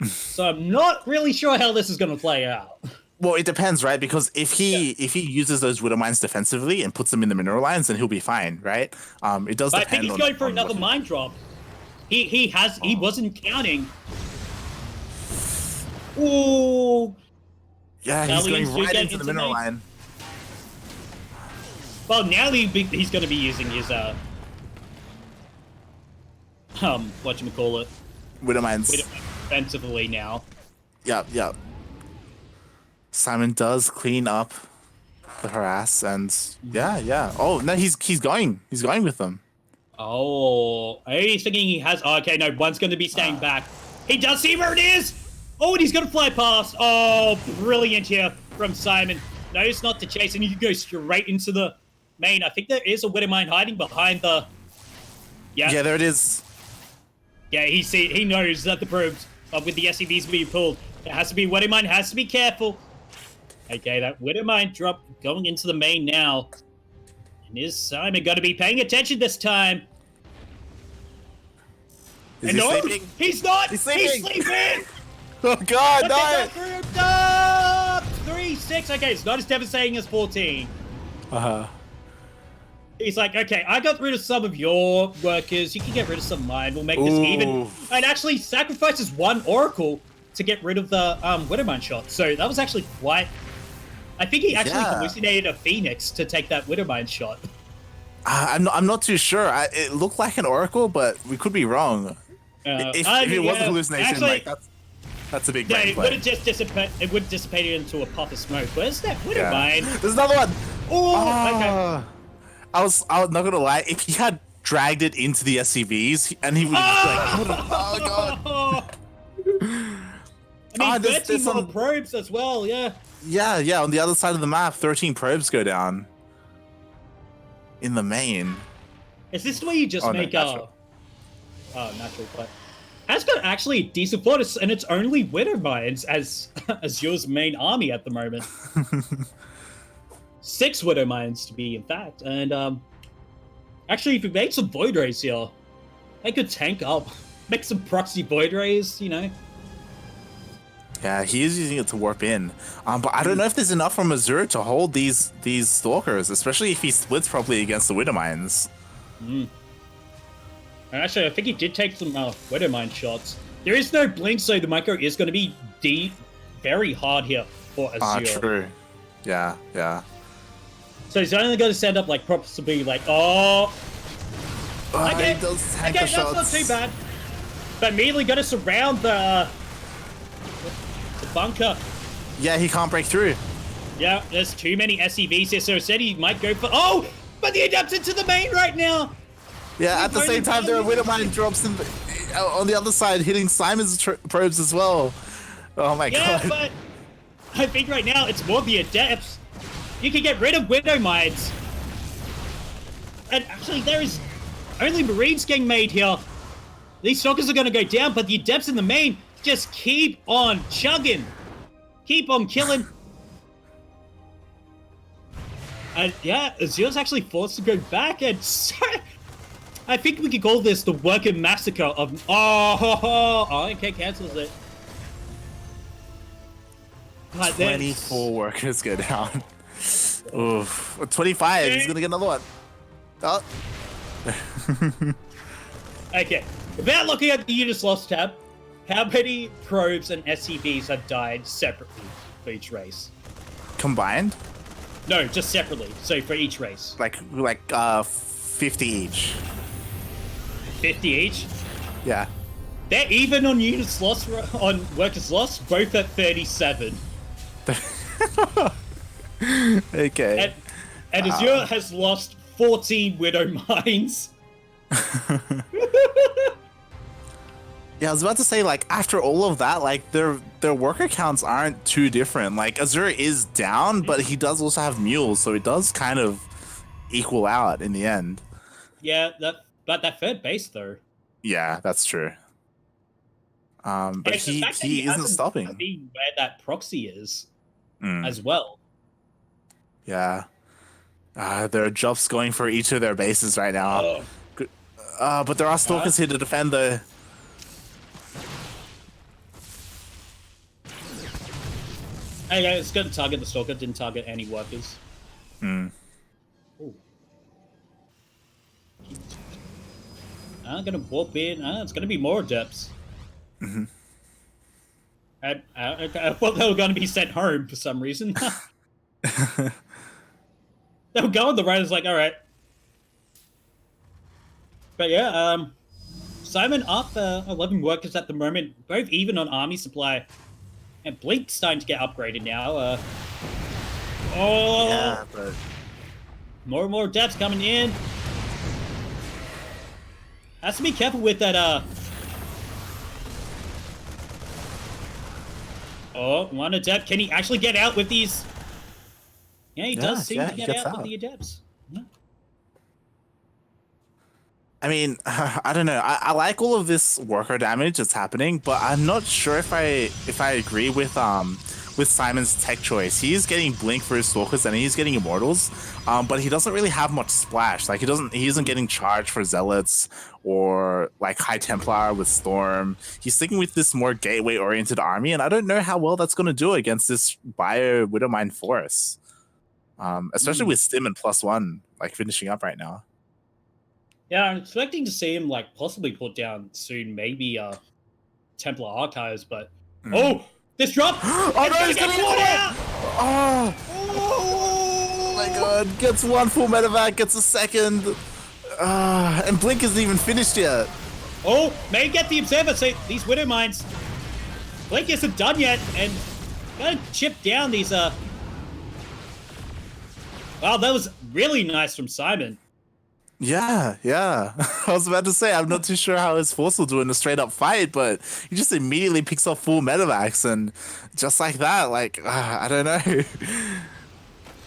so I'm not really sure how this is going to play out. Well, it depends, right? Because if he uses those Widow Mines defensively and puts them in the mineral lines, then he'll be fine, right? It does But depend. I think he's going for another mine drop. He wasn't counting. Ooh. Yeah, he's going right into the mineral line. Well, now he's going to be using his whatchamacallit? Widow Mines. Defensively now. Yep. Simon does clean up the harass, and yeah. Oh no, he's going with them. Oh, he's thinking he has. Oh, okay, no, one's going to be staying back. He does see where it is. Oh, and he's going to fly past. Oh, brilliant here from Simon. Knows not to chase, and you can go straight into the main. I think there is a Widow Mine hiding behind the. Yeah, there it is. Yeah, he knows that the probes with the SCVs being pulled. It has to be Widow Mine. Has to be careful. Okay, that Widow Mine drop going into the main now. And is Simon going to be paying attention this time? Is he sleeping? He's not. He's sleeping. Oh God, no! 3-6. Okay, it's not as devastating as 14. He's like, okay, I got rid of some of your workers. You can get rid of some of mine. We'll make this even. And actually sacrifices one Oracle to get rid of the Widow Mine shot. So that was actually quite. I think he actually hallucinated a Phoenix to take that Widow Mine shot. I'm not too sure. It looked like an Oracle, but we could be wrong. If it was a hallucination, actually, like that's a big brain it play. would have just dissipated into a puff of smoke. Where's that Widow Mine? There's another one. Okay. I was not gonna lie. If he had dragged it into the SCVs, and he would have oh God. 13 more probes as well. Yeah. Yeah. On the other side of the map, 13 probes go down in the main. Is this the way you just make natural play? Has got actually a decent plot, and it's only Widow Mines as yours main army at the moment. 6 Widow Mines to be, in fact. And actually, if we made some Void Rays here, they could tank up, make some proxy Void Rays, you know. Yeah, he is using it to warp in. But I don't know if there's enough from Azure to hold these Stalkers, especially if he splits properly against the Widow Mines. And actually, I think he did take some Widow Mine shots. There is no blink, so the micro is going to be very hard here for Azure. True. Yeah. So he's only going to stand up like possibly like, okay, that's not too bad. But immediately going to surround the bunker. Yeah, he can't break through. Yeah, there's too many SCVs here, so instead he might go for... Oh, but the Adept's into the main right now. Yeah, at the same time, there are Widow Mine drops on the other side, hitting Simon's probes as well. Oh my God. Yeah, but I think right now it's more the Adepts. You can get rid of Widow Mines. And actually, there is only Marines getting made here. These Stalkers are going to go down, but the Adepts in the main just keep on chugging. Keep on killing. And yeah, Azure's actually forced to go back, and so, I think we could call this the worker massacre of... okay, cancels it. 24 workers go down. Oof. 25, he's gonna get another one. Oh. Okay, without looking at the units lost tab, how many probes and SCVs have died separately for each race? Combined? No, just separately. So for each race. Like 50 each. 50 each? Yeah. They're even on units lost, on workers lost, both at 37. Okay. And Azure has lost 14 Widow Mines. Yeah, I was about to say, like, after all of that, like, their worker counts aren't too different. Like, Azure is down, but he does also have mules, so it does kind of equal out in the end. Yeah, but that third base, though. Yeah, that's true. But he isn't stopping. Where that proxy is, as well. Yeah. There are jobs going for each of their bases right now. But there are Stalkers here to defend the... Hey, yeah, it's going to target the Stalker, didn't target any workers. Hmm. Ooh. I'm going to warp in. It's going to be more Adepts. Mm-hmm. I thought they were going to be sent home for some reason. They were going, the Raiders like, alright. But yeah, Simon up 11 workers at the moment, both even on army supply. And Blink's starting to get upgraded now. Yeah, but more and more depths coming in. Has to be careful with that. Oh, one adept. Can he actually get out with these? Yeah, he does seem to get out with the adepts. Yeah. I mean, I don't know. I like all of this worker damage that's happening, but I'm not sure if I agree with Simon's tech choice. He's getting Blink for his Stalkers and he's getting Immortals, but he doesn't really have much splash. Like he isn't getting charged for Zealots or like High Templar with Storm. He's sticking with this more gateway oriented army, and I don't know how well that's going to do against this Bio Widowmine force, especially with Stim and +1 like finishing up right now. Yeah, I'm expecting to see him like possibly put down soon, maybe Templar Archives, but oh, this drop! Oh no, he's gonna get caught out! Oh my god, gets one full medevac, gets a second. And Blink isn't even finished yet. Oh, may get the Observer, so these Widow Mines. Blink isn't done yet, and gotta chip down these Wow, that was really nice from Simon. Yeah. I was about to say, I'm not too sure how his force will do in a straight up fight, but he just immediately picks up full medevacs, and just like that, like, I don't know.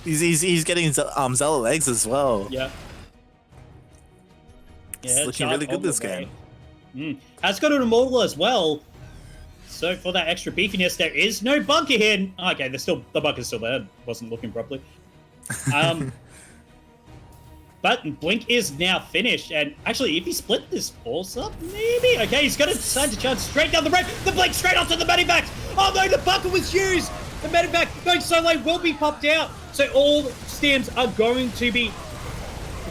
he's getting Zealot legs as well. Yeah. It's looking really good this game. Has got an Immortal as well. So for that extra beefiness, there is no bunker here. Okay, the bunker's still there. Wasn't looking properly. But Blink is now finished, and actually, if he split this force up, maybe? Okay, he's going to decide to charge straight down the road. The Blink straight onto the medivacs. Oh no, the bunker was used. The medivac going so late will be popped out. So all Stims are going to be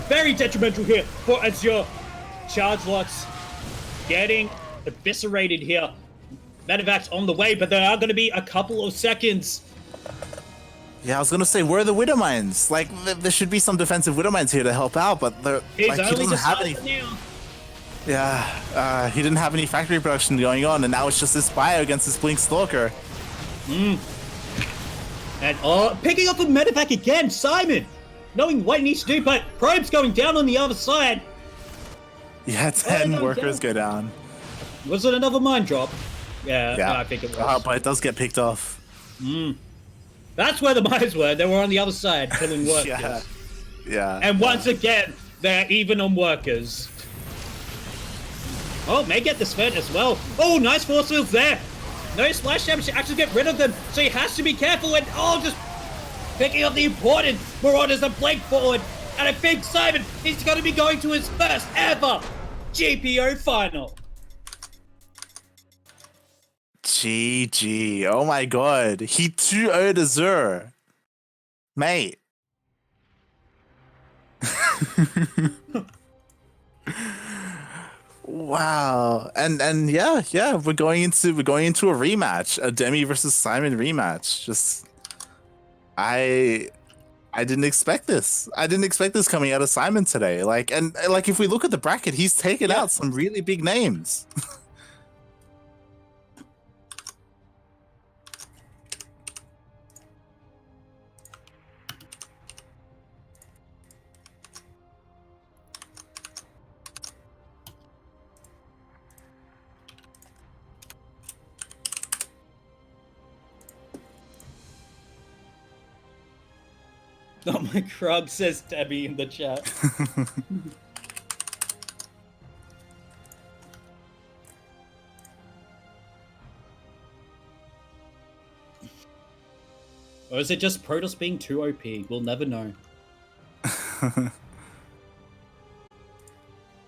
very detrimental here for Azure. Charge lots getting eviscerated here. Medivacs on the way, but there are going to be a couple of seconds. Yeah, I was gonna say, where are the Widow Mines? Like, there should be some defensive Widow Mines here to help out, but he doesn't have any. Yeah, he didn't have any factory production going on, and now it's just this Bio against this Blink Stalker. And picking up a medevac again, Simon, knowing what he needs to do, but Probe's going down on the other side. Yeah, 10 workers go down. Was it another mine drop? Yeah, I think it was. But it does get picked off. That's where the mines were. They were on the other side, killing workers. Yeah. And once again, they're even on workers. Oh, may get the Sven as well. Oh, nice force fields there. No splash damage to actually get rid of them, so he has to be careful. And just picking up the important Marauders and Blake forward. And I think Simon is going to be going to his first ever GPO final. GG. Oh my god. He 2-0'd Azure. Mate. Wow. And yeah, we're going into a rematch, a Demi versus Simon rematch. Just I didn't expect this. I didn't expect this coming out of Simon today. Like if we look at the bracket, he's taken out some really big names. Oh my Krug, says Debbie in the chat. Or is it just Protoss being too OP? We'll never know.